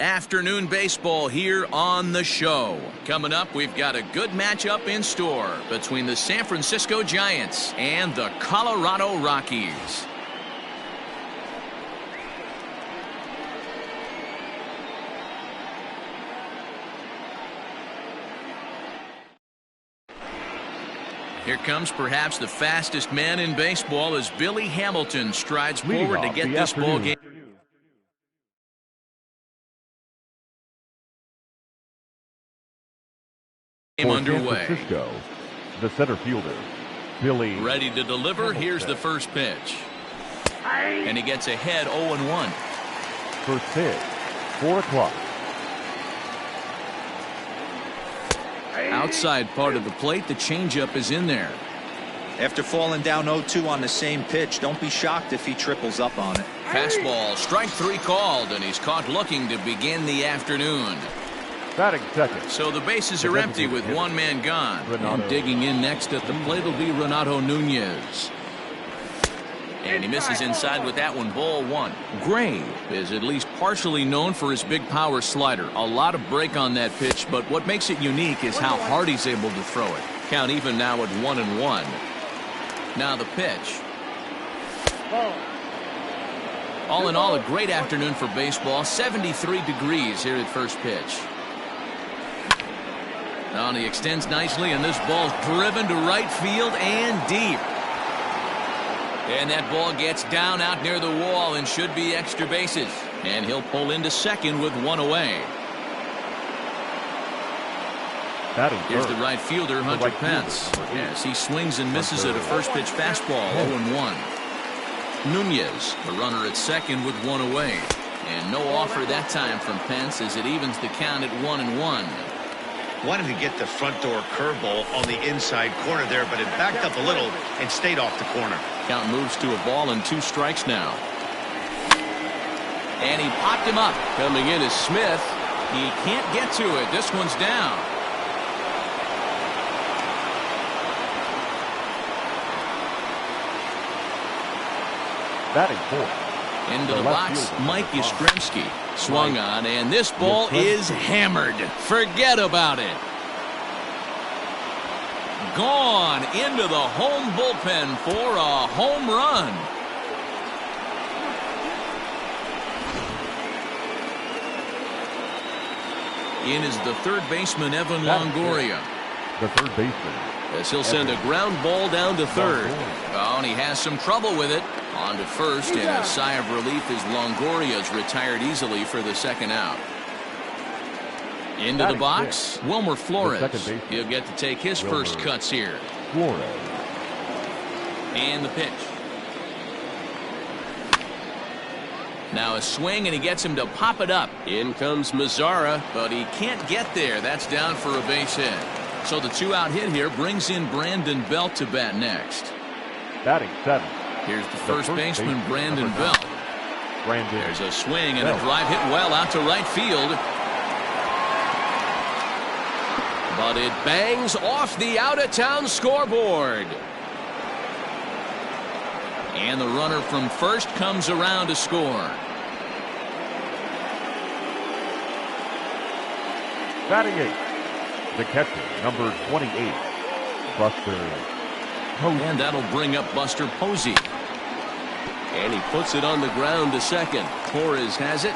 Afternoon baseball here on the show. Coming up, we've got a good matchup in store between the San Francisco Giants and the Colorado Rockies. Here comes perhaps the fastest man in baseball as Billy Hamilton strides forward to get this ball game underway. San Francisco, the center fielder, Billy. Ready to deliver. Hamilton. Here's the first pitch. And he gets ahead 0-1. First pitch, 4 o'clock. Outside part of the plate, the changeup is in there. After falling down 0-2 on the same pitch, don't be shocked if he triples up on it. Fastball, strike 3 called, and he's caught looking to begin the afternoon. Batting second. So the bases are empty with one man gone. Renato. And digging in next at the plate will be Renato Nunez. And he misses inside with that one, ball 1. Gray is at least partially known for his big power slider. A lot of break on that pitch, but what makes it unique is how hard he's able to throw it. Count even now at 1-1. Now the pitch. All in all, a great afternoon for baseball. 73 degrees here at first pitch. Now he extends nicely, and this ball's driven to right field and deep. And that ball gets down out near the wall and should be extra bases. And he'll pull into second with 1 away. Here's the right fielder, Hunter Pence. Yes, he swings and misses at a first pitch fastball, 0-1. Nunez, the runner at second with 1 away. And no offer that time from Pence as it evens the count at 1-1. Wanted to get the front door curveball on the inside corner there, but it backed up a little and stayed off the corner. Count moves to a ball and 2 strikes now. And he popped him up. Coming in is Smith. He can't get to it. This one's down. Batting fourth. Into the box, Mike Yastrzemski. Swung on, and this ball is hammered. Forget about it. Gone into the home bullpen for a home run. In is the third baseman, Evan Longoria. The third baseman. As he'll send a ground ball down to third. Oh, and he has some trouble with it. On to first, and a sigh of relief as Longoria's retired easily for the second out. Into the box, Wilmer Flores. He'll get to take his first cuts here. Flores. And the pitch. Now a swing, and he gets him to pop it up. In comes Mazzara, but he can't get there. That's down for a base hit. So the 2-out hit here brings in Brandon Belt to bat next. Batting seventh. Here's the first baseman, Brandon Belt. There's a swing and a drive hit well out to right field. But it bangs off the out-of-town scoreboard. And the runner from first comes around to score. Batting eighth. The catcher, number 28, Buster. And that'll bring up Buster Posey. And he puts it on the ground to second. Torres has it.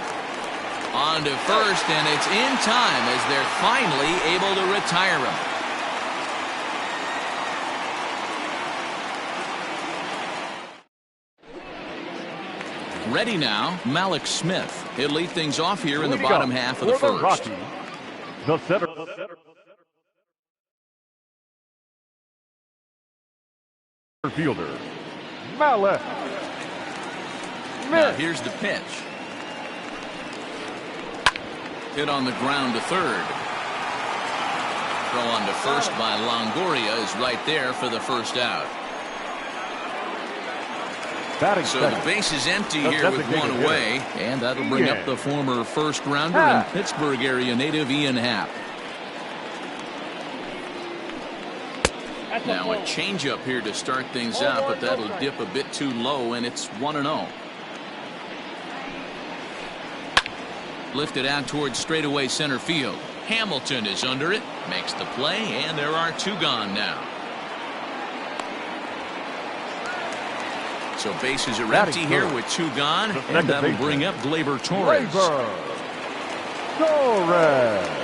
On to first, and it's in time as they're finally able to retire him. Ready now, Malik Smith. He'll lead things off here in the bottom half of the first. Rockies, the center fielder, Malik Smith. Now here's the pitch. Hit on the ground to third. Throw on to first by Longoria is right there for the first out. So the base is empty here with 1 away, and that'll bring up the former first rounder and Pittsburgh area native Ian Happ. Now a changeup here to start things out, but that'll dip a bit too low, and it's 1-0. Lifted out towards straightaway center field. Hamilton is under it, makes the play, and there are 2 gone now. So bases are empty here with 2 gone, and that'll bring up Gleyber Torres.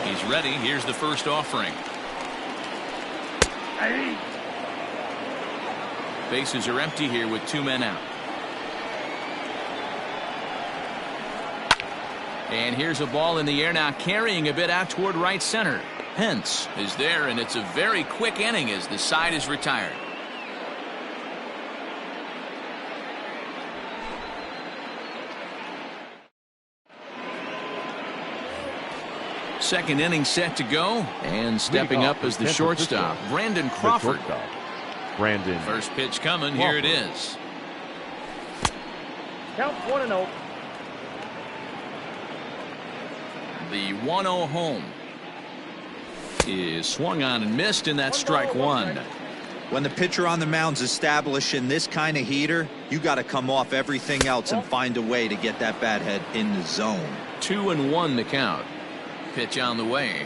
He's ready. Here's the first offering. Bases are empty here with 2 men out. And here's a ball in the air now, carrying a bit out toward right center. Pence is there, and it's a very quick inning as the side is retired. Second inning set to go, and stepping up as the shortstop, Brandon Crawford. First pitch coming. Here it is. Count 1-0. The 1-0 home is swung on and missed, and that's strike 1. When the pitcher on the mound's establishing this kind of heater, you got to come off everything else and find a way to get that bat head in the zone. 2-1 the count. Pitch on the way.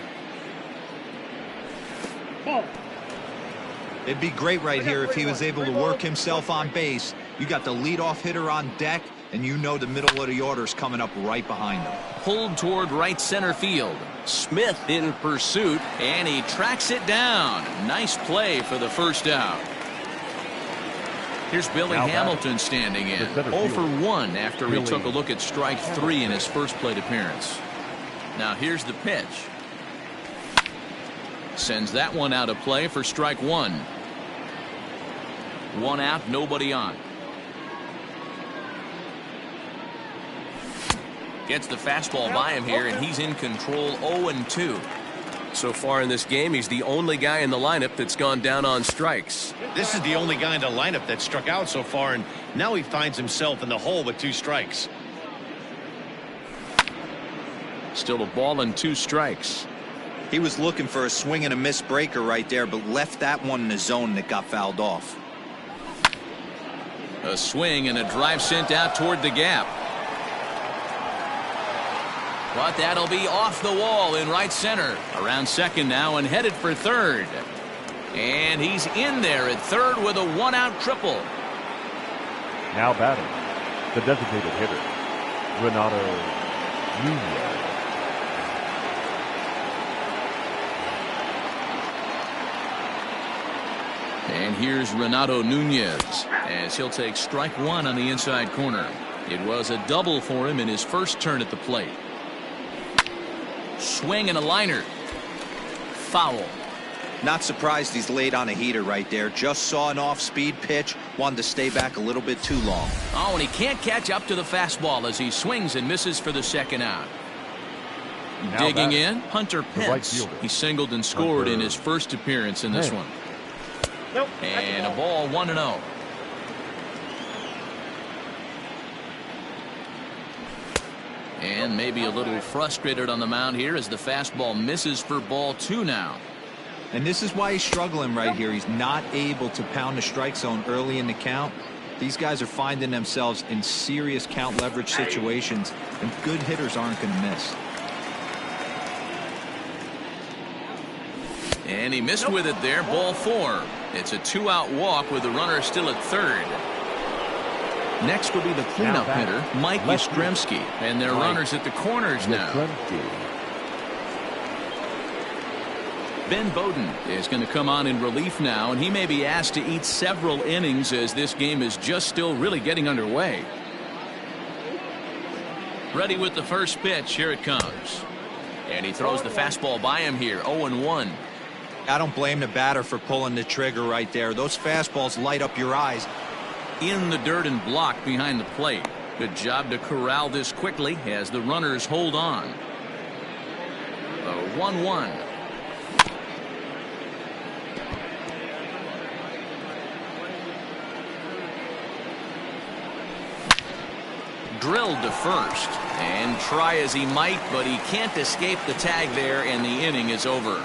It'd be great right here if he was able to work himself on base. You got the leadoff hitter on deck, and you know the middle of the order's coming up right behind him. Pulled toward right center field. Smith in pursuit, and he tracks it down. Nice play for the first out. Here's Billy Hamilton standing in. 0 for 1 after he took a look at strike 3 in his first plate appearance. Now here's the pitch. Sends that one out of play for strike 1. 1 out, nobody on. Gets the fastball by him here, and he's in control. 0-2. So far in this game, he's the only guy in the lineup that's gone down on strikes. This is the only guy in the lineup that struck out so far, and now he finds himself in the hole with 2 strikes. Still a ball and 2 strikes. He was looking for a swing and a miss breaker right there, but left that one in the zone that got fouled off. A swing and a drive sent out toward the gap. But that'll be off the wall in right center. Around second now and headed for third. And he's in there at third with a 1-out triple. Now batting, the designated hitter, Renato Nunez. And here's Renato Nunez as he'll take strike 1 on the inside corner. It was a double for him in his first turn at the plate. Swing and a liner. Foul. Not surprised he's laid on a heater right there. Just saw an off-speed pitch. Wanted to stay back a little bit too long. Oh, and he can't catch up to the fastball as he swings and misses for the second out. Now digging in, Hunter Pence. He singled and scored in his first appearance in this one. And a ball, 1-0. And maybe a little frustrated on the mound here as the fastball misses for ball 2 now. And this is why he's struggling right here. He's not able to pound the strike zone early in the count. These guys are finding themselves in serious count leverage situations, and good hitters aren't going to miss. And he missed with it there, ball 4. It's a 2-out walk with the runner still at third. Next will be the cleanup hitter, Mike Yastrzemski, and their runners at the corners now. Ben Bowden is going to come on in relief now, and he may be asked to eat several innings as this game is just still really getting underway. Ready with the first pitch. Here it comes. And he throws the fastball by him here, 0-1. I don't blame the batter for pulling the trigger right there. Those fastballs light up your eyes. In the dirt and blocked behind the plate. Good job to corral this quickly as the runners hold on. A 1-1. Drilled to first, and try as he might, but he can't escape the tag there, and the inning is over.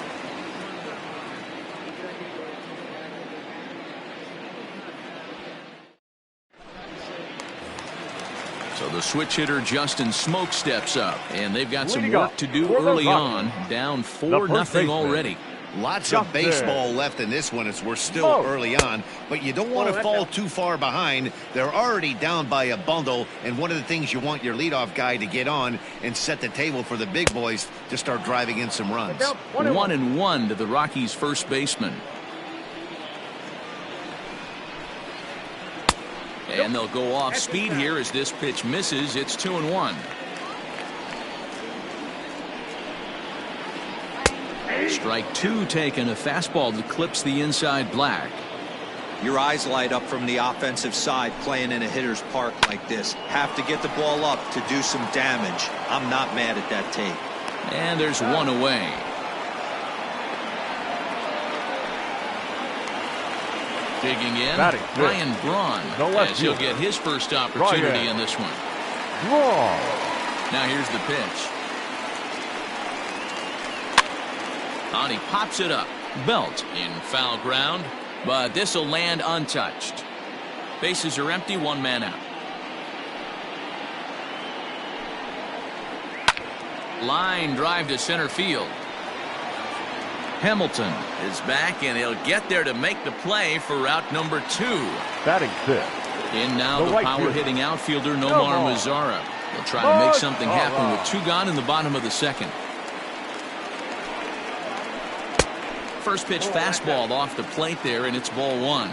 So the switch hitter Justin Smoke steps up, and they've got some Leading work up to do for the early Rockies, on, down the first 4-0 baseman. already. Lots Justin of baseball left in this one as we're still Smoke. early on, but you don't want to fall too far behind. They're already down by a bundle, and one of the things you want your leadoff guy to get on and set the table for the big boys to start driving in some runs. 1-1 to the Rockies' first baseman. And they'll go off speed here as this pitch misses. It's 2-1. Strike two taken, a fastball that clips the inside black. Your eyes light up from the offensive side playing in a hitter's park like this. Have to get the ball up to do some damage. I'm not mad at that take. And there's one away. Digging in, Ryan Braun, no left as he'll field. get his first opportunity Ryan. in this one. Draw. Now here's the pitch. And he pops it up. Belt in foul ground, but this will land untouched. Bases are empty, one man out. Line drive to center field. Hamilton is back, and he'll get there to make the play for route number 2. Batting fifth. In now the right power field. hitting outfielder Nomar Mazara. He'll try to make something happen with 2 gone in the bottom of the second. First pitch fastball off the plate there, and it's ball 1.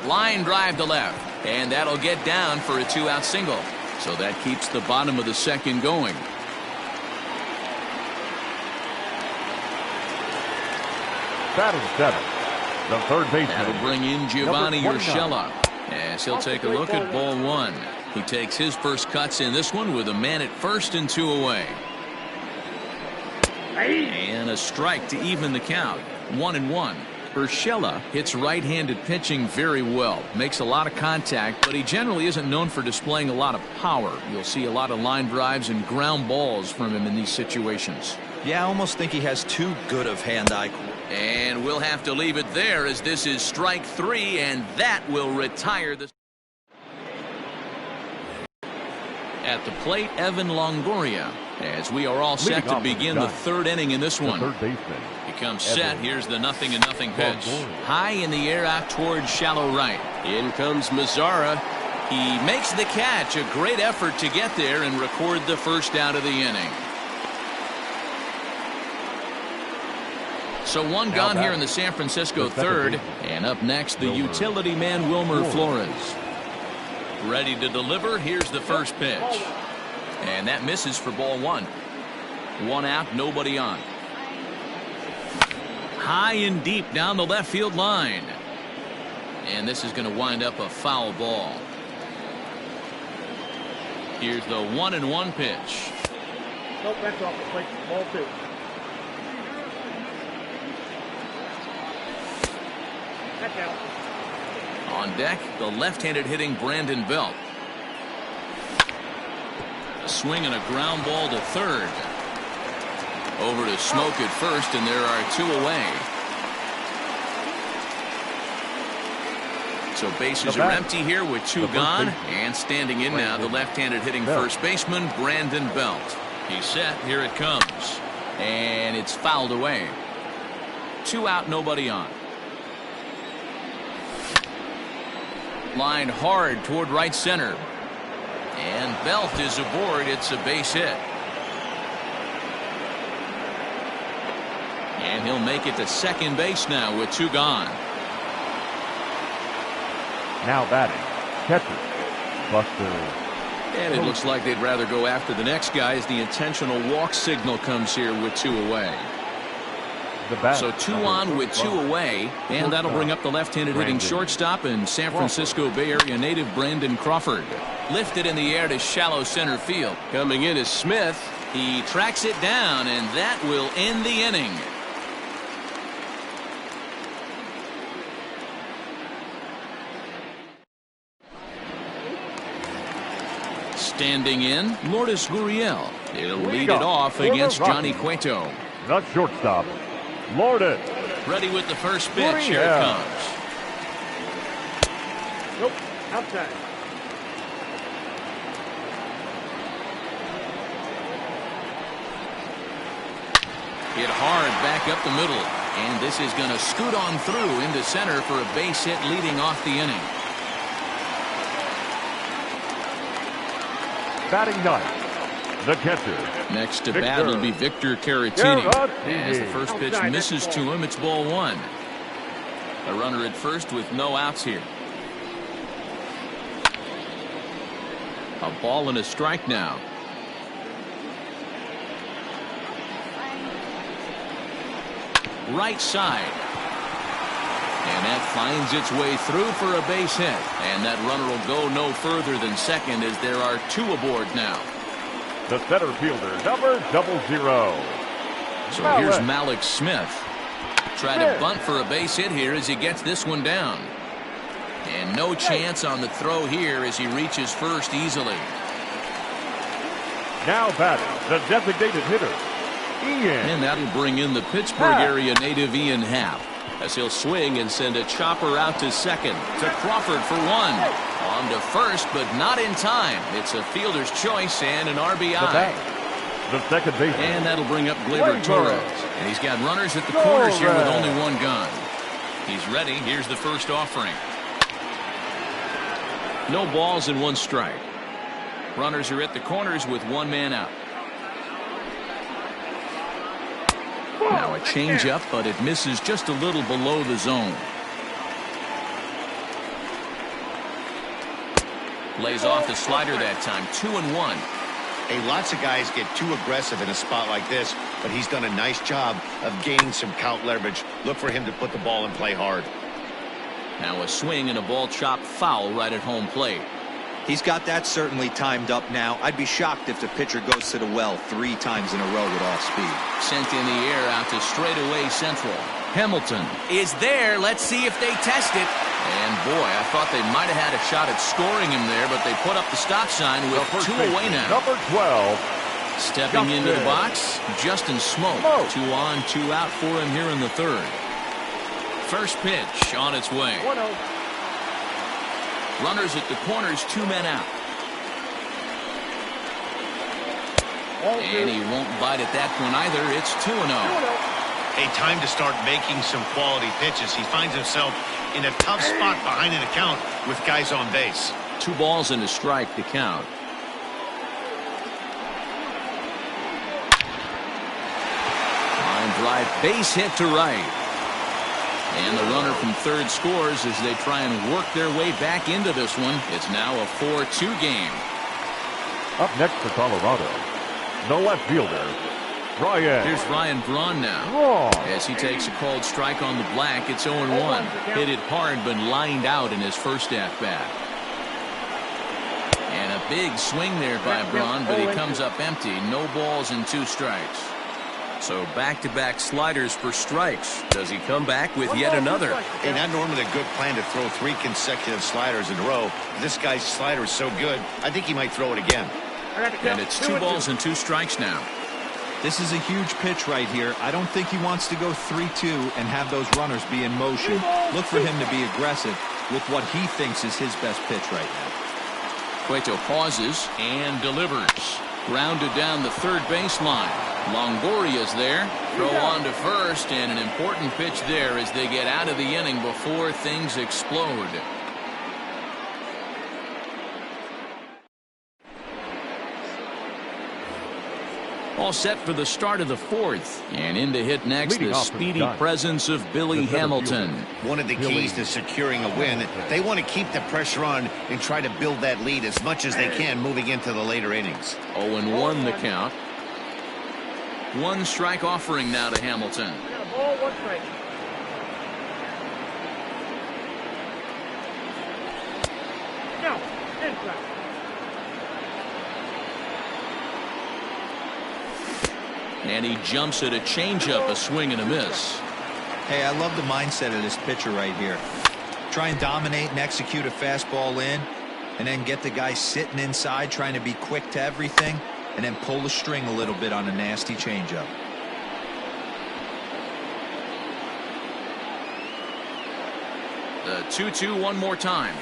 Line drive to left, and that'll get down for a 2-out single. So that keeps the bottom of the second going. Batting seventh. The third baseman. That'll bring in Giovanni Number 29. Urshela as he'll take a look at ball 1. He takes his first cuts in this one with a man at first and 2 away. And a strike to even the count. 1-1. Urshela hits right-handed pitching very well. Makes a lot of contact, but he generally isn't known for displaying a lot of power. You'll see a lot of line drives and ground balls from him in these situations. Yeah, I almost think he has too good of hand-eye coordination. And we'll have to leave it there as this is strike 3, and that will retire the... At the plate, Evan Longoria, as we are all set to begin the third inning in this one. Third baseman. Becomes set. Here's the 0-0 pitch. High in the air out towards shallow right. In comes Mazara. He makes the catch. A great effort to get there and record the first out of the inning. So one gone here in the San Francisco third. And up next, the utility man Wilmer Flores. Ready to deliver. Here's the first pitch. And that misses for ball 1. 1 out, nobody on. High and deep down the left field line. And this is going to wind up a foul ball. Here's the 1-1 pitch. Nope, that's off the plate. Ball 2. That's out. On deck, the left-handed hitting Brandon Belt. A swing and a ground ball to third. Over to Smoke at first, and there are 2 away. So bases are empty here with 2 gone. And standing in now, the left-handed hitting first baseman, Brandon Belt. He's set. Here it comes. And it's fouled away. 2 out, nobody on. Line hard toward right center. And Belt is aboard. It's a base hit. And he'll make it to second base now with 2 gone. Now batting. Catcher. Buster. And it looks like they'd rather go after the next guy as the intentional walk signal comes here with 2 away. So 2 on with 2 away, and that'll bring up the left-handed hitting shortstop and San Francisco Bay Area native Brandon Crawford. Lifted in the air to shallow center field. Coming in is Smith. He tracks it down, and that will end the inning. Standing in, Lourdes Gurriel. He'll lead it off against Johnny Cueto. The shortstop. Lourdes. Ready with the first pitch. Here it comes. Nope. Outside. Hit hard back up the middle. And this is going to scoot on through into center for a base hit leading off the inning. Batting ninth, the catcher. Next to bat will be Victor Caratini. As the first pitch Outside, misses to him, it's ball one. A runner at first with no outs here. A ball and a strike now. Right side. And that finds its way through for a base hit. And that runner will go no further than second as there are two aboard now. The center fielder, number 00. So here's Malik Smith. Try to bunt for a base hit here as he gets this one down. And no chance on the throw here as he reaches first easily. Now batting, the designated hitter, Ian. And that'll bring in the Pittsburgh area native Ian Happ. As he'll swing and send a chopper out to second. To Crawford for one. On to first, but not in time. It's a fielder's choice and an RBI. The second baseman. And that'll bring up Gleyber Torres. And he's got runners at the corners here with only one gun. He's ready. Here's the first offering. No balls and one strike. Runners are at the corners with one man out. Now a changeup, but it misses just a little below the zone. Lays off the slider that time. 2-1. Hey, lots of guys get too aggressive in a spot like this, but he's done a nice job of gaining some count leverage. Look for him to put the ball and play hard. Now a swing and a ball chopped foul right at home plate. He's got that certainly timed up now. I'd be shocked if the pitcher goes to the well 3 times in a row with off speed. Sent in the air out to straightaway central. Hamilton is there. Let's see if they test it. And boy, I thought they might have had a shot at scoring him there, but they put up the stop sign with 2 away now. Number 12. Stepping into the box, Justin Smoke. 2 on, 2 out for him here in the third. First pitch on its way. 1-0. Runners at the corners, 2 men out. And he won't bite at that one either. It's 2-0. A time to start making some quality pitches. He finds himself in a tough spot behind an account with guys on base. 2 balls and a strike to count. Line drive, base hit to right. And the runner from third scores as they try and work their way back into this one. It's now a 4-2 game. Up next for Colorado, the left fielder, Ryan. Here's Ryan Braun now. As he takes a called strike on the black, it's 0-1. Hit it hard, but lined out in his first at-bat. And a big swing there by Braun, but he comes up empty. No balls and 2 strikes. So back-to-back sliders for strikes. Does he come back with yet another? Hey, not normally a good plan to throw 3 consecutive sliders in a row. This guy's slider is so good, I think he might throw it again. And it's 2 balls and 2 strikes now. This is a huge pitch right here. I don't think he wants to go 3-2 and have those runners be in motion. Look for him to be aggressive with what he thinks is his best pitch right now. Cueto pauses and delivers. Grounded down the third baseline. Longoria's there. Throw on to first, and an important pitch there as they get out of the inning before things explode. All set for the start of the 4th. And in to hit next, the speedy presence of Billy Hamilton. One of the keys to securing a win, they want to keep the pressure on and try to build that lead as much as they can moving into the later innings. 0-1 the count. 1 strike offering now to Hamilton. Ball, 1 strike. No, inside. And he jumps at a changeup, a swing and a miss. Hey, I love the mindset of this pitcher right here. Try and dominate and execute a fastball in, and then get the guy sitting inside trying to be quick to everything, and then pull the string a little bit on a nasty changeup. The 2-2 one more time.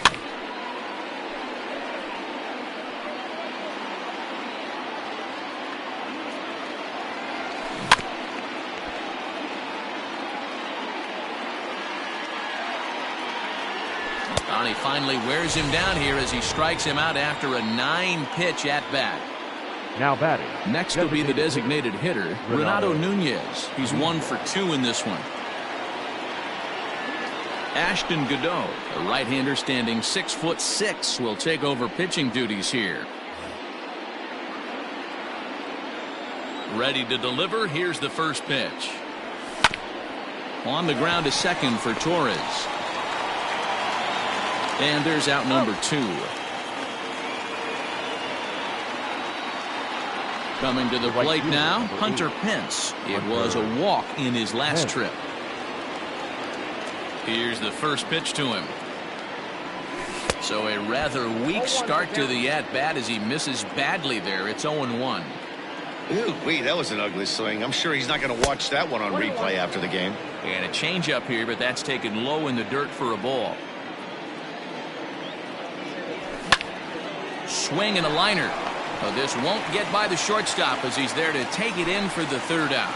Well, he finally wears him down here as he strikes him out after a 9-pitch at-bat. Now batting. Next will be the designated hitter, Renato Nunez. He's 1 for 2 in this one. Ashton Godot, a right-hander standing 6'6", will take over pitching duties here. Ready to deliver. Here's the first pitch. On the ground to second for Torres. And there's out number 2. Coming to the plate now, Hunter Pence. It was a walk in his last trip. Here's the first pitch to him. So a rather weak start to the at-bat as he misses badly there. It's 0-1. Ooh-wee, that was an ugly swing. I'm sure he's not going to watch that one on replay after the game. And a changeup here, but that's taken low in the dirt for a ball. Swing and a liner. Well, this won't get by the shortstop as he's there to take it in for the third out.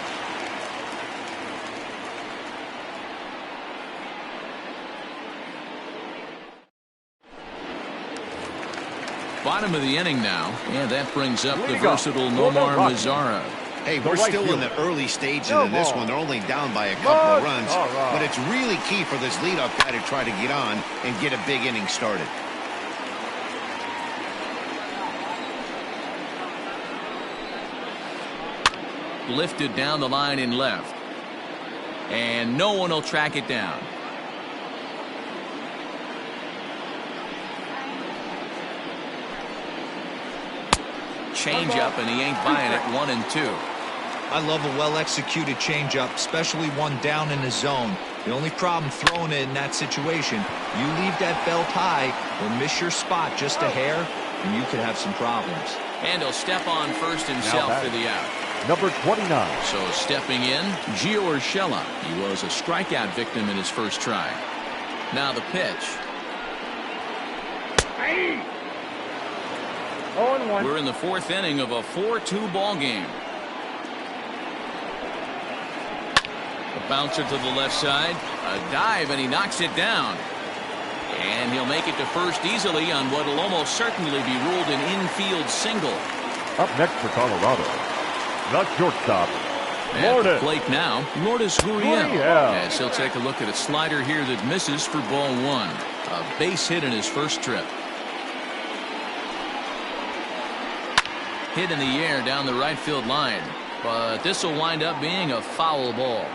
Bottom of the inning now, and that brings up the versatile Nomar Mazara. Hey, we're still in the early stages of this one. They're only down by a couple of runs, but it's really key for this leadoff guy to try to get on and get a big inning started. Lifted down the line in left, and no one will track it down. Changeup, and he ain't buying it. 1-2. I love a well-executed changeup, especially one down in the zone. The only problem throwing it in that situation, you leave that belt high or miss your spot just a hair, and you could have some problems. And he'll step on first himself for the out. Number 29. So stepping in, Gio Urshela. He was a strikeout victim in his first try. Now the pitch. Hey! 0-1. We're in the 4th inning of a 4-2 ball game. A bouncer to the left side, a dive, and he knocks it down. And he'll make it to first easily on what will almost certainly be ruled an infield single. Up next for Colorado, the shortstop, At the plate now, Lourdes Gurriel. As he'll take a look at a slider here that misses for ball 1. A base hit in his first trip. Hit in the air down the right field line, but this will wind up being a foul ball.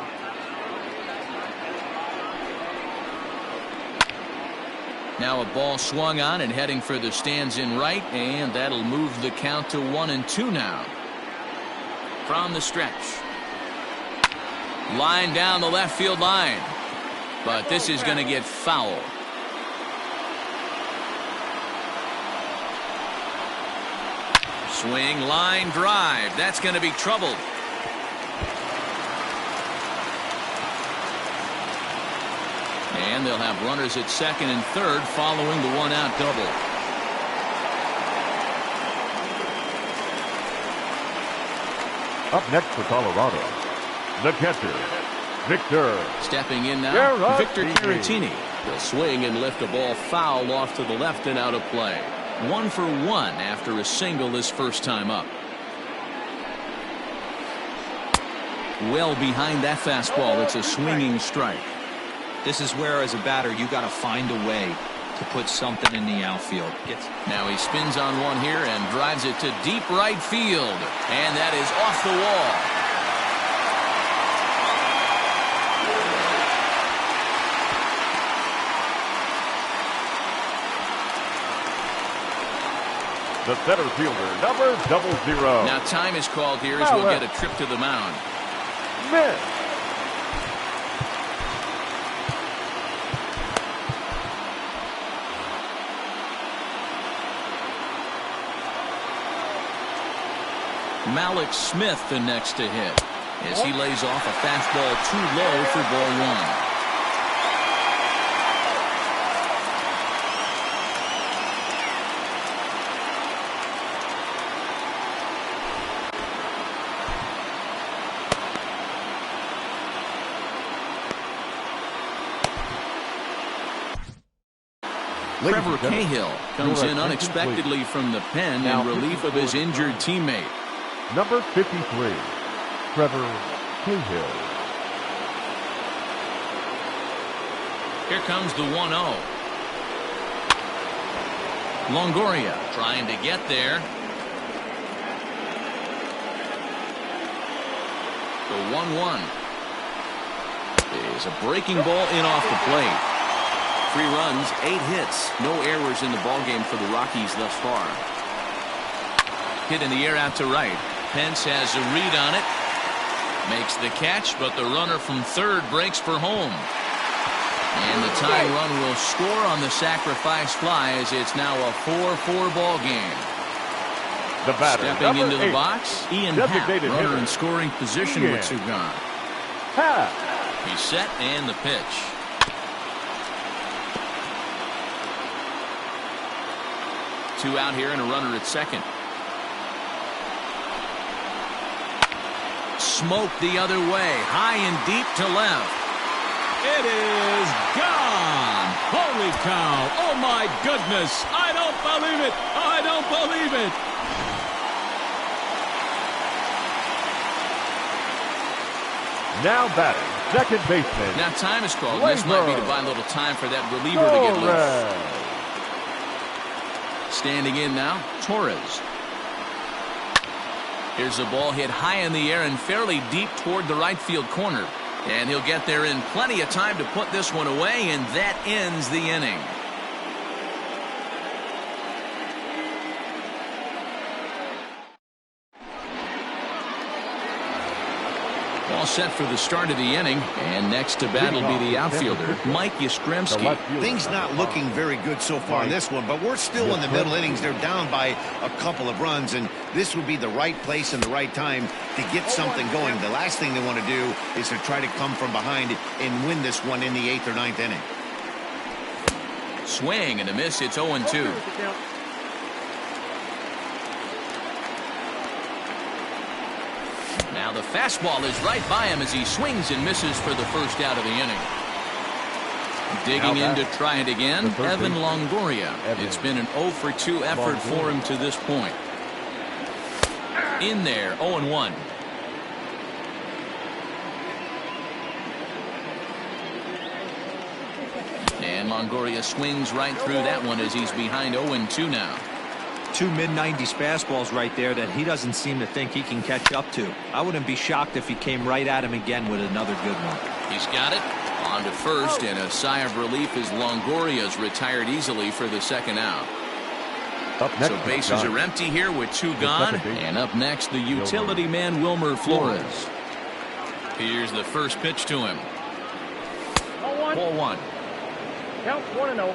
Now a ball swung on and heading for the stands in right, and that'll move the count to 1-2 now. From the stretch. Line down the left field line, but this is going to get foul. Swing, line, drive. That's going to be troubled. And they'll have runners at second and third following the one-out double. Up next for Colorado, the catcher, Victor. Stepping in now, Victor Caratini. He'll swing and lift a ball foul off to the left and out of play. 1 for 1 after a single his first time up. Well behind that fastball, it's a swinging strike. This is where, as a batter, you got to find a way to put something in the outfield. Now he spins on one here and drives it to deep right field. And that is off the wall. The center fielder, number 00. Now time is called here as we'll get a trip to the mound. Miss. Malik Smith the next to hit as he lays off a fastball too low for ball 1. Trevor Cahill comes your in attention, unexpectedly please. from the pen Now in relief of his injured teammate. Number 53, Trevor Cahill. Here comes the 1-0. Longoria trying to get there. The 1-1 is a breaking ball in off the plate. 3 runs, 8 hits, no errors in the ballgame for the Rockies thus far. Hit in the air out to right. Pence has a read on it. Makes the catch, but the runner from third breaks for home. And the tying run will score on the sacrifice fly as it's now a 4-4 ball game. The batter, Stepping into the 8, box, Ian Happ, designated runner hitter. in scoring position with 2 gone. Happ. He's set and the pitch. Two out here and a runner at second. Smoke the other way, high and deep to left. It is gone. Holy cow. Oh, my goodness. I don't believe it. I don't believe it. Now batting, second baseman. Now time is called. This might be to buy a little time for that reliever to get loose. Standing in now, Torres. Here's a ball hit high in the air and fairly deep toward the right field corner. And he'll get there in plenty of time to put this one away, and that ends the inning. All set for the start of the inning, and next to bat will be the outfielder, Mike Yastrzemski. Things not looking very good so far in this one, but we're still in the middle innings. They're down by a couple of runs, and this would be the right place and the right time to get something going. The last thing they want to do is to try to come from behind and win this one in the 8th or 9th inning. Swing and a miss. It's 0-2. Now the fastball is right by him as he swings and misses for the first out of the inning. Digging in to try it again, Evan Longoria. It's been an 0-for-2 effort for him to this point. In there, 0-1. And Longoria swings right through that one as he's behind 0-2 now. 2 mid-90s fastballs right there that he doesn't seem to think he can catch up to. I wouldn't be shocked if he came right at him again with another good one. He's got it. On to first, and a sigh of relief as Longoria's retired easily for the second out. So bases are empty here with 2 gone. And up next, the utility man, Wilmer Flores. Here's the first pitch to him. Ball 1. Count 1-0.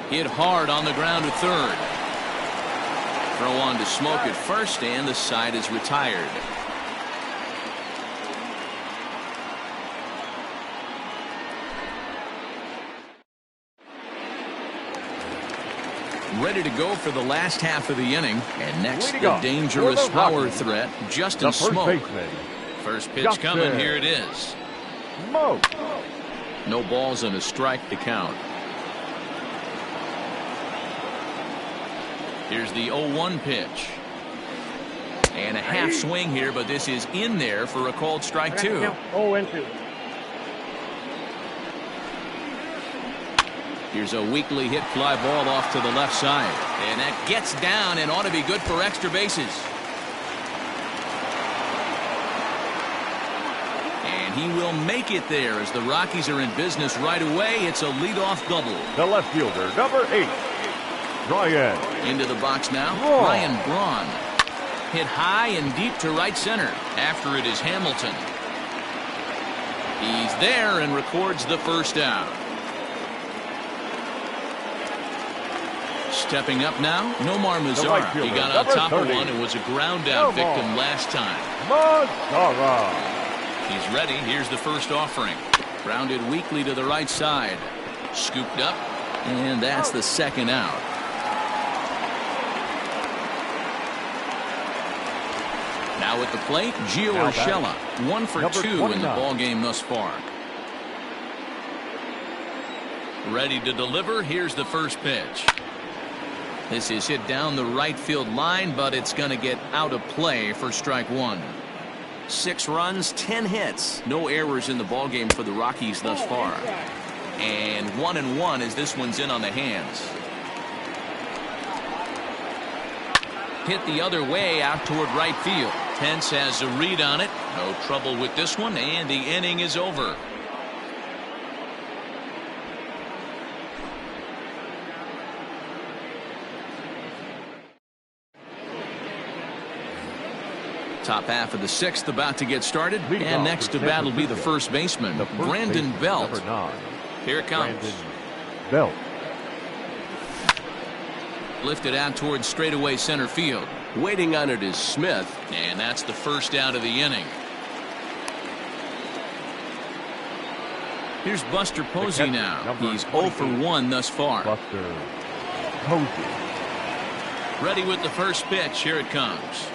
Hit hard on the ground to third. Throw on to Smoke at first, and the side is retired. Ready to go for the last half of the inning. And next, the dangerous power threat, Justin Smoke. First pitch coming. Here it is. Smoke. No balls and a strike to count. Here's the 0-1 pitch. And a half swing here, but this is in there for a called strike 2. 0-2. Here's a weakly hit fly ball off to the left side. And that gets down and ought to be good for extra bases. And he will make it there as the Rockies are in business right away. It's a leadoff double. The left fielder, number 8. Ryan. Into the box now, Ryan Braun. Hit high and deep to right center. After it is Hamilton. He's there and records the first out. Stepping up now, Nomar Mazara. He got on top of one and was a ground out victim last time. Mazara. He's ready. Here's the first offering. Grounded weakly to the right side. Scooped up, and that's the second out. Now at the plate, Gio Urshela, 1 for 2 in the ball game thus far. Ready to deliver. Here's the first pitch. This is hit down the right field line, but it's going to get out of play for strike 1. 6 runs, 10 hits. No errors in the ball game for the Rockies thus far. And 1-1 as this one's in on the hands. Hit the other way out toward right field. Pence has a read on it. No trouble with this one, and the inning is over. Top half of the 6th about to get started, and next to bat will be the first baseman, Brandon Belt. Here it comes. Belt. Lifted out towards straightaway center field. Waiting on it is Smith. And that's the first out of the inning. Here's Buster Posey now. He's 0 for 1 thus far. Buster Posey. Ready with the first pitch. Here it comes.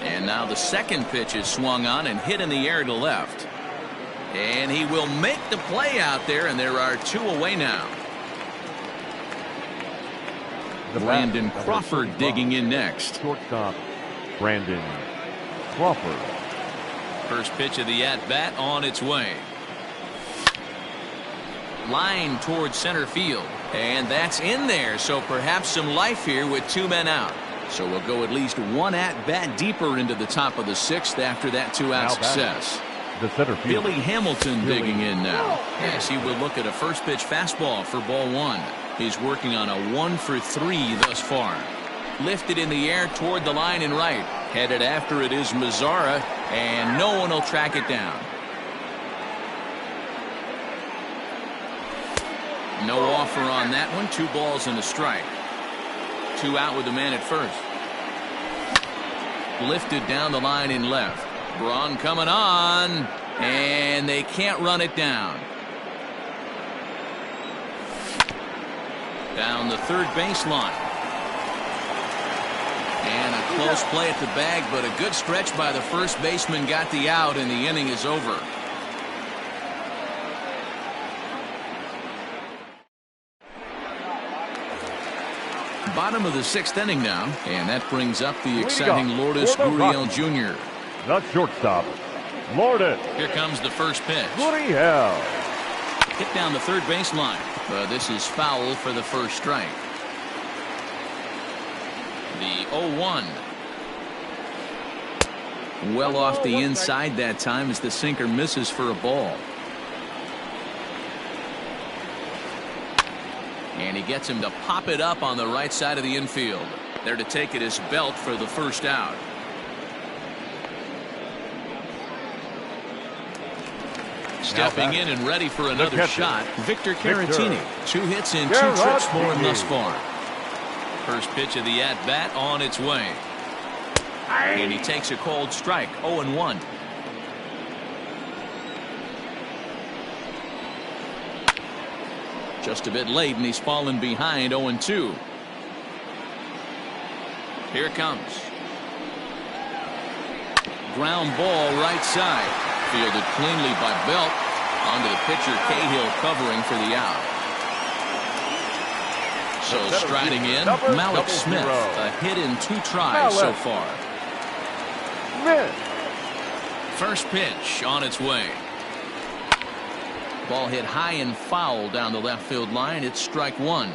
And now the second pitch is swung on and hit in the air to left. And he will make the play out there, and there are 2 away now. Brandon Crawford digging in next. Shortstop Brandon Crawford. First pitch of the at-bat on its way. Line towards center field. And that's in there, so perhaps some life here with 2 men out. So we'll go at least 1 at-bat deeper into the top of the 6th after that 2-out success. The center field. Billy Hamilton digging in now, as he will look at a first pitch fastball for ball 1. He's working on a 1 for 3 thus far. Lifted in the air toward the line and right. Headed after it is Mazzara, and no one will track it down. No offer on that one. 2 balls and a strike. 2 out with the man at first. Lifted down the line in left. Braun coming on, and they can't run it down. Down the third baseline. And a close play at the bag, but a good stretch by the first baseman got the out, and the inning is over. Bottom of the 6th inning now, and that brings up the exciting Lourdes Gurriel Jr. The shortstop, Lourdes. Here comes the first pitch. Gurriel. Hit down the third baseline. But this is foul for the first strike. The 0-1. Well off the inside that time as the sinker misses for a ball. And he gets him to pop it up on the right side of the infield. There to take it is Belt for the first out. Stepping in and ready for another shot, Victor Caratini. 2 hits and 2 trips for him thus far. First pitch of the at-bat on its way. And he takes a cold strike, 0-1. Just a bit late, and he's fallen behind, 0-2. Here it comes. Ground ball right side. Fielded cleanly by Belt. Onto the pitcher, Cahill covering for the out. So striding in, Malik Smith. A hit in 2 tries so far. First pitch on its way. Ball hit high and foul down the left field line. It's strike 1.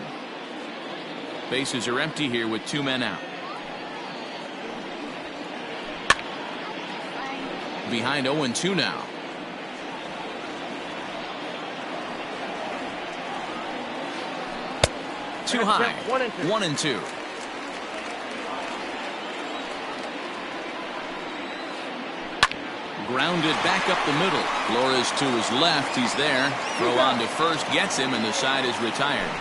Bases are empty here with 2 men out. Behind 0-2 now. Too high. 1-2. Grounded back up the middle. Flores to his left. He's there. Throw on to first. Gets him, and the side is retired.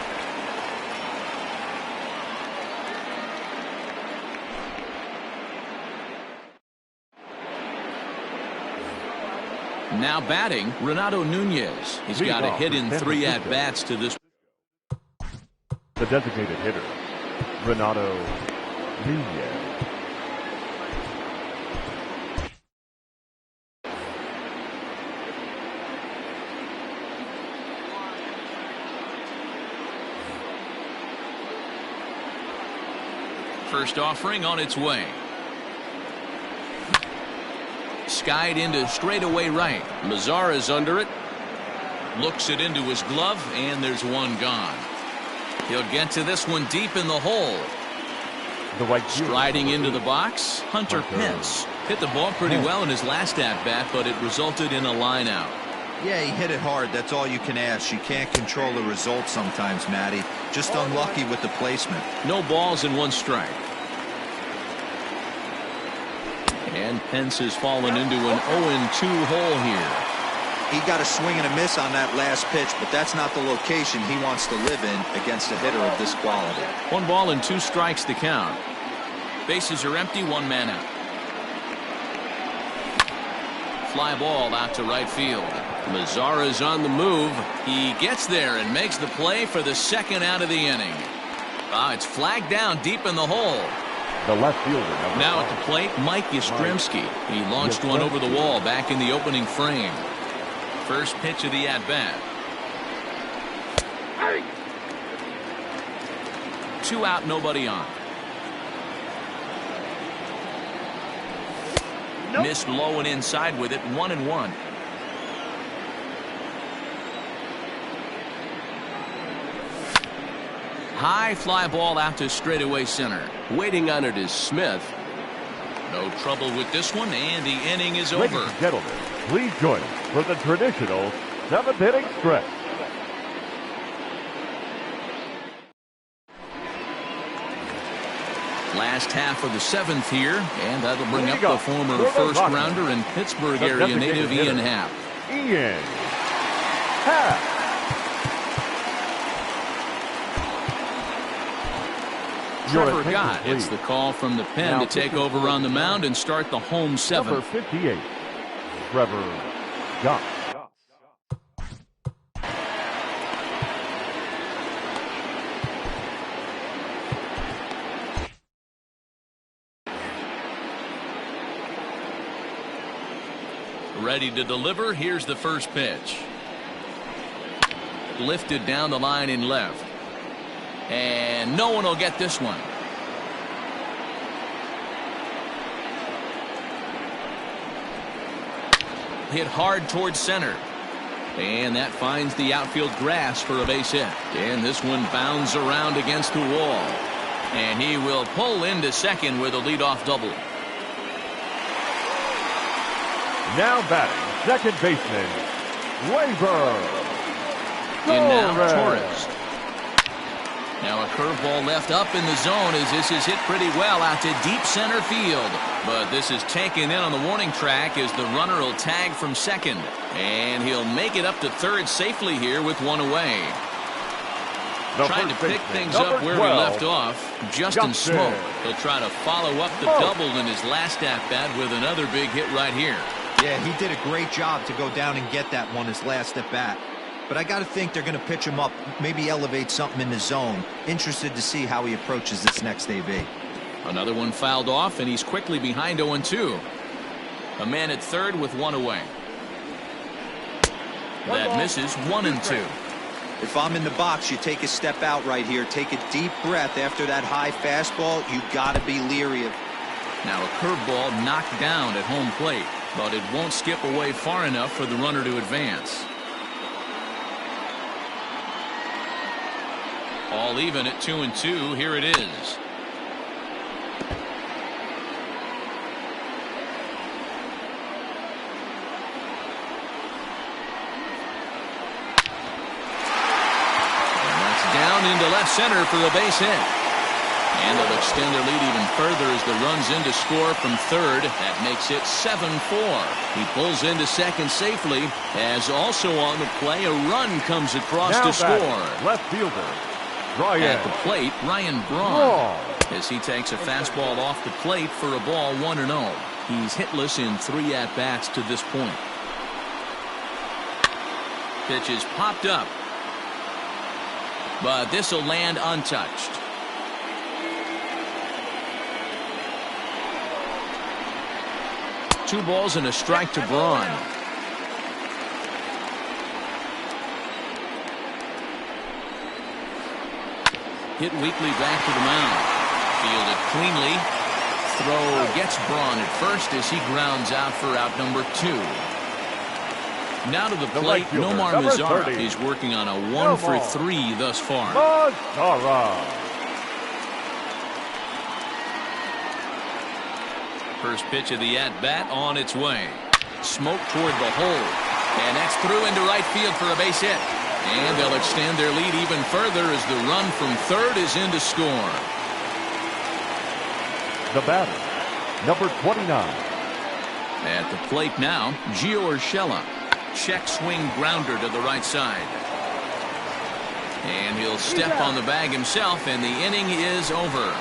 Now batting, Renato Nunez. He's got a hit in 3 at-bats to this. The designated hitter, Renato Nunez. first offering on its way. Skied into straightaway right. Mazara's under it. Looks it into his glove, and there's one gone. He'll get to this one deep in the hole. The right fielder. Striding into the box, Hunter Pence. Hit the ball pretty well in his last at-bat, but it resulted in a line out. Yeah, he hit it hard. That's all you can ask. You can't control the result sometimes, Matty. Just unlucky with the placement. No balls and one strike. And Pence has fallen into an 0-2 hole here. He got a swing and a miss on that last pitch, but that's not the location he wants to live in against a hitter of this quality. 1 ball and 2 strikes to count. Bases are empty, 1 man out. Fly ball out to right field. Mazara's on the move. He gets there and makes the play for the second out of the inning. It's flagged down deep in the hole. The left fielder. Now at the plate, Mike Yastrzemski. He launched one over the wall back in the opening frame. First pitch of the at-bat. 2 out, nobody on. Missed low and inside with it, 1-1. High fly ball out to straightaway center. Waiting on it is Smith. No trouble with this one, and the inning is Ladies over. and gentlemen, please join us for the traditional 7th inning stretch. Last half of the 7th here, and that'll bring up the former first-rounder and Pittsburgh area native Ian Happ. Ian Happ. Trevor Gott hits the call from the pen to take over on the mound and start the home 7th. Number 58, Trevor Gott. Ready to deliver. Here's the first pitch. Lifted down the line in left. And no one will get this one. Hit hard towards center. And that finds the outfield grass for a base hit. And this one bounds around against the wall. And he will pull into second with a leadoff double. Now batting, second baseman, Waver. And now Torres. Now a curveball left up in the zone as this is hit pretty well out to deep center field. But this is taken in on the warning track as the runner will tag from second. And he'll make it up to third safely here with one away. Trying to pick things up where 12, we left off. Justin Smoke. He'll try to follow up the double in his last at-bat with another big hit right here. Yeah, he did a great job to go down and get that one his last at-bat. But I got to think they're going to pitch him up, maybe elevate something in the zone. Interested to see how he approaches this next AB. Another one fouled off, and he's quickly behind 0-2. A man at third with one away. That misses 1-2. If I'm in the box, you take a step out right here. Take a deep breath after that high fastball. You got to be leery of. Now a curveball knocked down at home plate, but it won't skip away far enough for the runner to advance. All even at 2-2. Here it is. Into left center for a base hit. And they'll extend their lead even further as the run's in to score from third. That makes it 7-4. He pulls into second safely as also on the play a run comes across to score. Left fielder, Ryan. At the plate, Ryan Braun. As he takes a fastball off the plate for a ball 1-0. He's hitless in 3 at-bats to this point. Pitch is popped up. But this will land untouched. Two balls and a strike to Braun. Hit weakly back to the mound. Fielded cleanly. Throw gets Braun at first as he grounds out for out number 2. Now to the plate, Nomar Mazara is working on a 1 for 3 thus far. Mazara. First pitch of the at-bat on its way. Smoke toward the hole. And that's through into right field for a base hit. And they'll extend their lead even further as the run from third is in to score. The batter, number 29. At the plate now, Gio Urshela. Check swing grounder to the right side. And he'll step on the bag himself, and the inning is over.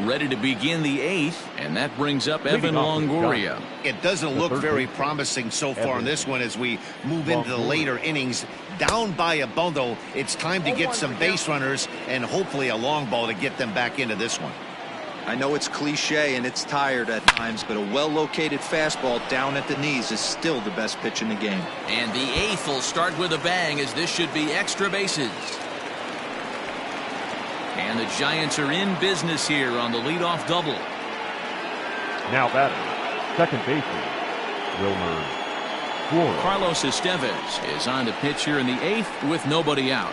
Ready to begin the 8th, and that brings up Evan Longoria. It doesn't look very promising so far in this one as we move into the later innings. Down by a bundle, it's time to get some base runners and hopefully a long ball to get them back into this one. I know it's cliche and it's tired at times, but a well-located fastball down at the knees is still the best pitch in the game. And the 8th will start with a bang, as this should be extra bases. And the Giants are in business here on the leadoff double. Now batting, second baseman, Wilmer Flores. Carlos Estevez is on to pitch here in the 8th with nobody out.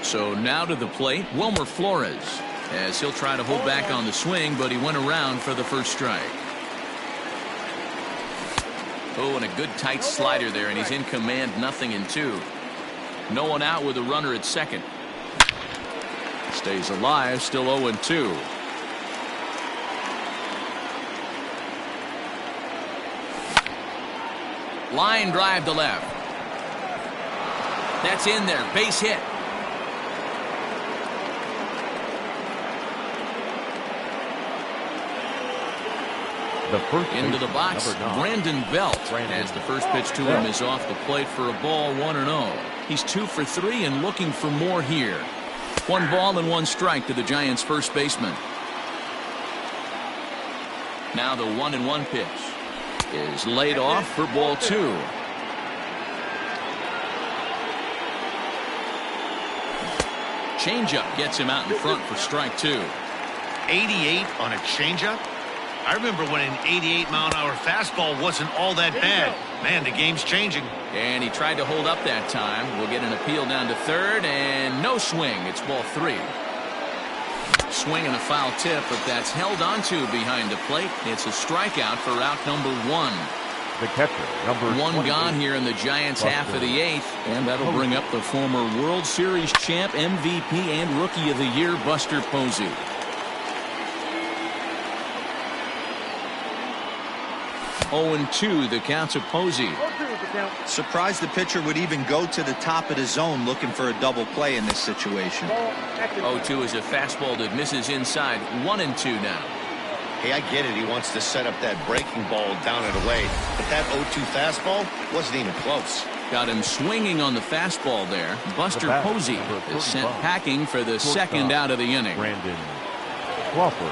So now to the plate, Wilmer Flores, as he'll try to hold back on the swing, but he went around for the first strike. Oh, and a good tight slider there, and he's in command, 0-2. No one out with a runner at second. Stays alive, still 0-2. Line drive to left. That's in there, base hit. The first into the box, Brandon Belt, as the first pitch to him is off the plate for a ball, 1-0. He's 2 for 3 and looking for more here. 1 ball and 1 strike to the Giants' first baseman. Now the 1-1 pitch is laid off for ball 2. Changeup gets him out in front for strike 2. 88 on a changeup? I remember when an 88-mile-an-hour fastball wasn't all that bad. Man, the game's changing. And he tried to hold up that time. We'll get an appeal down to third, and no swing. It's ball 3. Swing and a foul tip, but that's held onto behind the plate. It's a strikeout for out number 1. The catcher, number 1 gone here in the Giants' half of the 8th, and that'll bring up the former World Series champ, MVP, and Rookie of the Year, Buster Posey. Oh, 0-2, the count's of Posey. Surprised the pitcher would even go to the top of the zone looking for a double play in this situation. 0-2 is a fastball that misses inside. 1-2 now. Hey, I get it. He wants to set up that breaking ball down and away. But that 0-2 fastball wasn't even close. Got him swinging on the fastball there. Buster Posey is sent packing for the second out of the inning. Brandon Crawford.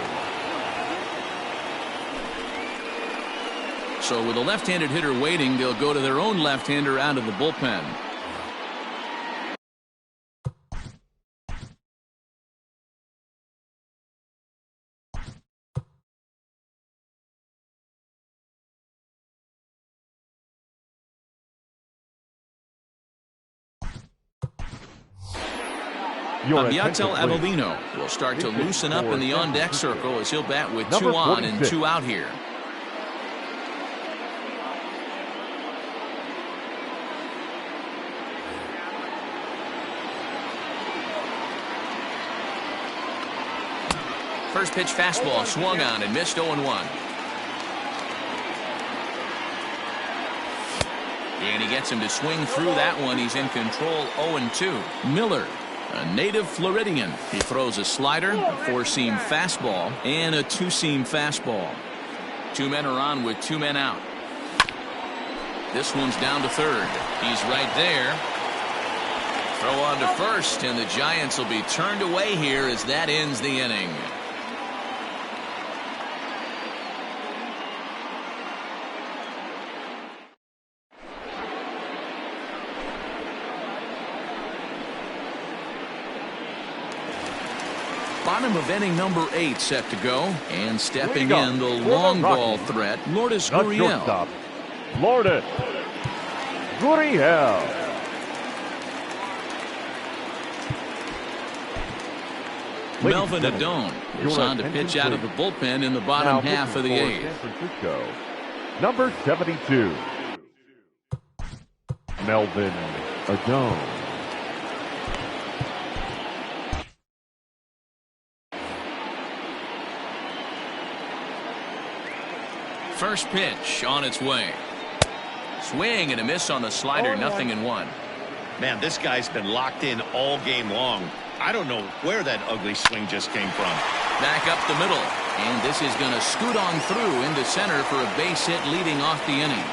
So with a left-handed hitter waiting, they'll go to their own left-hander out of the bullpen. Aviatel Avelino will start to loosen up in the on-deck circle as he'll bat with 2 on and 2 out here. First pitch fastball swung on and missed 0-1. And he gets him to swing through that one. He's in control, 0-2. Miller, a native Floridian. He throws a slider, a 4-seam fastball, and a 2-seam fastball. 2 men are on with 2 men out. This one's down to third. He's right there. Throw on to first, and the Giants will be turned away here as that ends the inning. Bottom of inning number 8 set to go. And stepping Lead in the off for long the ball Rockies. threat, Lourdes The Gurriel. shortstop, Lourdes Gurriel. Melvin Adone is on to pitch out of the bullpen in the bottom half of the 8th. San Francisco, number 72, Melvin Adone. First pitch on its way. Swing and a miss on the slider, 0-1. Man, this guy's been locked in all game long. I don't know where that ugly swing just came from. Back up the middle. And this is going to scoot on through into center for a base hit leading off the inning.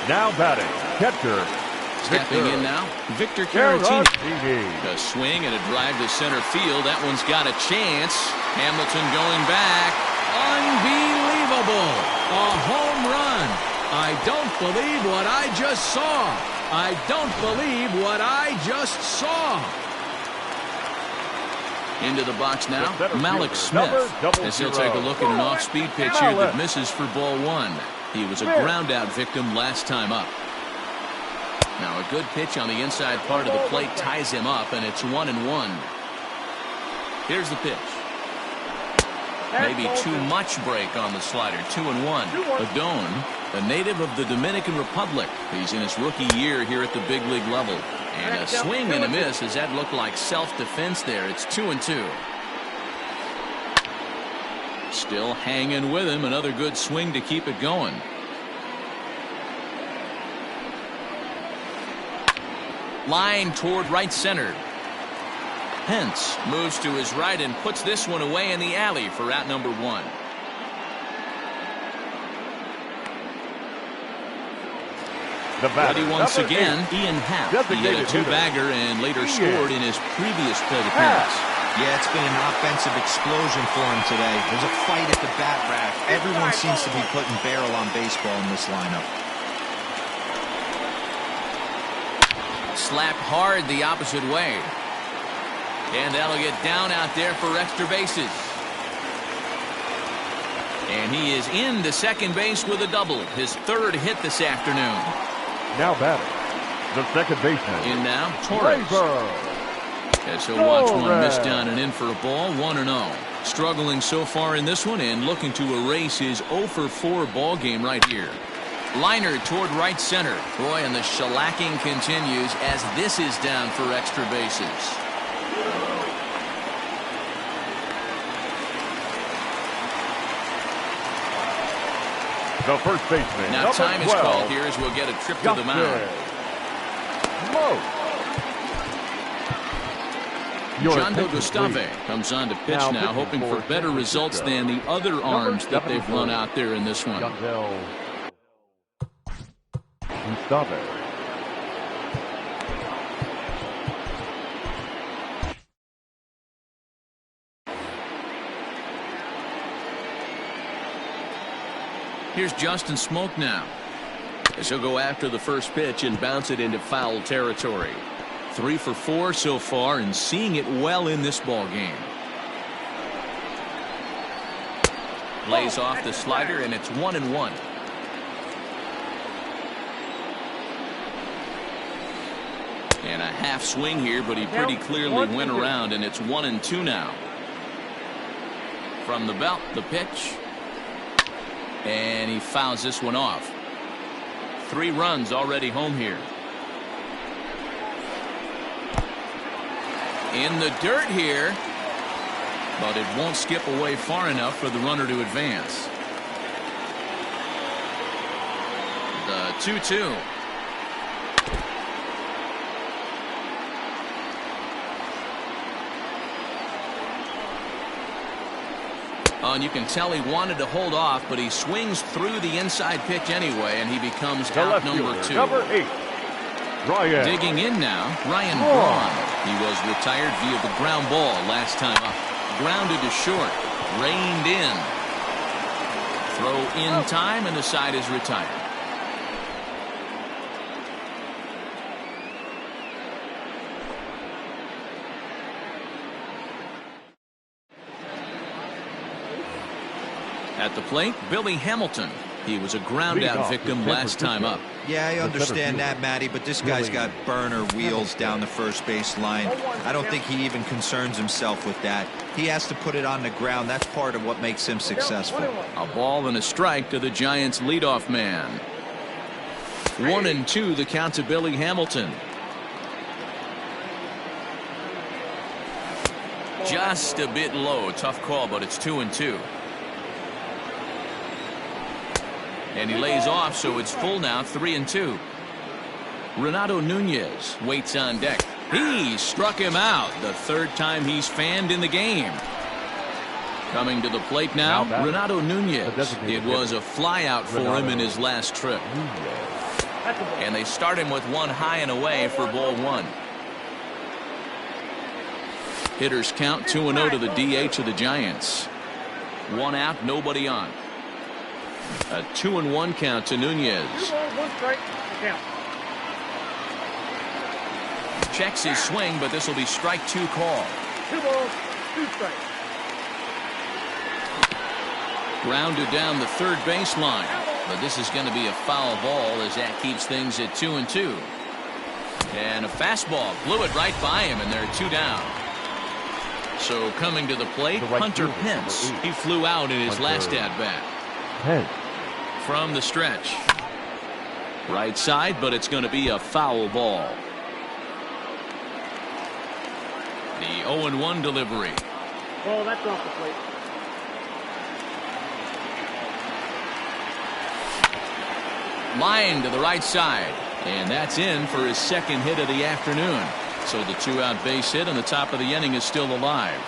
Now batting, catcher, Stepping Victor in now, Victor Caratini. Caratini. A swing and a drive to center field. That one's got a chance. Hamilton going back. Unbelievable. A home run. I don't believe what I just saw. I don't believe what I just saw. Into the box now, Malik Smith, as he'll take a look at an off-speed pitch here that misses for ball 1. He was a ground-out victim last time up. Now a good pitch on the inside part of the plate ties him up, and it's 1-1. Here's the pitch. Maybe too much break on the slider. 2-1. Adone, a native of the Dominican Republic. He's in his rookie year here at the big league level. And a swing and a miss. Does that look like self-defense there? It's 2-2. Still hanging with him. Another good swing to keep it going. Line toward right center. Pence moves to his right and puts this one away in the alley for out number 1. Ready once again, Ian Happ. He hit a 2-bagger and later scored in his previous plate appearance. Yeah, it's been an offensive explosion for him today. There's a fight at the bat rack. Everyone seems to be putting barrel on baseball in this lineup. Slapped hard the opposite way. And that'll get down out there for extra bases. And he is into second base with a double. His 3rd hit this afternoon. Now batting, the second baseman. In now, Torres. As he'll watch one miss down and in for a ball, 1-0. Struggling so far in this one and looking to erase his 0-for-4 ball game right here. Liner toward right center. Boy, and the shellacking continues as this is down for extra bases. The first baseman. Now time is called here as we'll get a trip to the mound. Jondo Gustave comes on to pitch now, hoping for better results than the other arms that they've run out there in this one. Gustave. Here's Justin Smoke now, as he'll go after the first pitch and bounce it into foul territory. 3 for 4 so far and seeing it well in this ball game. Lays off the slider and it's 1-1. And a half swing here, but he pretty clearly went around, and it's 1-2 now. From the belt, the pitch. And he fouls this one off. 3 runs already home here. In the dirt here, but it won't skip away far enough for the runner to advance. The 2-2. And you can tell he wanted to hold off, but he swings through the inside pitch anyway, and he becomes out number 2. Number 8, Ryan. Digging in now, Ryan Braun. He was retired via the ground ball last time up. Grounded to short, reined in. Throw in time, and the side is retired. At the plate, Billy Hamilton. He was a ground-out victim last time up. Yeah, I understand that, Matty, but this guy's got burner wheels down the first base line. I don't think he even concerns himself with that. He has to put it on the ground. That's part of what makes him successful. A ball and a strike to the Giants' leadoff man. 1-2 the count to Billy Hamilton. Just a bit low. Tough call, but it's 2-2. And he lays off, so it's full now, 3-2. Renato Nunez waits on deck. He struck him out, the third time he's fanned in the game. Coming to the plate now, Renato Nunez. It was a flyout for him in his last trip. And they start him with one high and away for ball one. Hitters count 2-0 to the DH of the Giants. One out, nobody on. A 2-1 count to Nunez. 1 strike, count. Checks his swing, but this will be strike 2 call. 2 balls, 2 strikes. Grounded down the third baseline, but this is going to be a foul ball as that keeps things at 2-2. And a fastball blew it right by him, and they're 2 down. So coming to the plate, Hunter Pence. He flew out in his last at-bat. From the stretch. Right side, but it's going to be a foul ball. The 0-1 delivery. Oh, that's off the plate. Line to the right side. And that's in for his second hit of the afternoon. So the 2-out base hit on the top of the inning is still alive.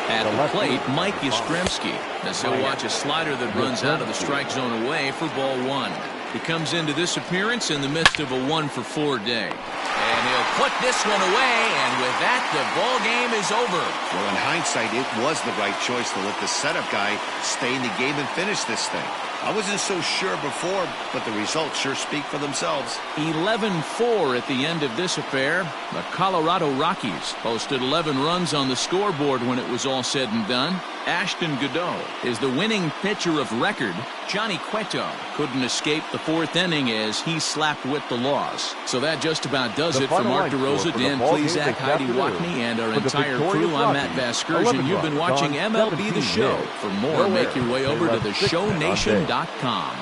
At the plate, Mike Yastrzemski, as he'll watch a slider that runs out of the strike zone away for ball one. He comes into this appearance in the midst of a 1-for-4 day. And he'll put this one away, and with that, the ball game is over. Well, in hindsight, it was the right choice to let the setup guy stay in the game and finish this thing. I wasn't so sure before, but the results sure speak for themselves. 11-4 at the end of this affair. The Colorado Rockies posted 11 runs on the scoreboard when it was all said and done. Ashton Godot is the winning pitcher of record. Johnny Cueto couldn't escape the fourth inning as he slapped with the loss. So that just about does it for Mark DeRosa, Dan Plesac, Heidi Watney, and our entire crew. I'm Matt Vasgersian. You've been watching MLB The Show. For more, make your way over to theshownation.com.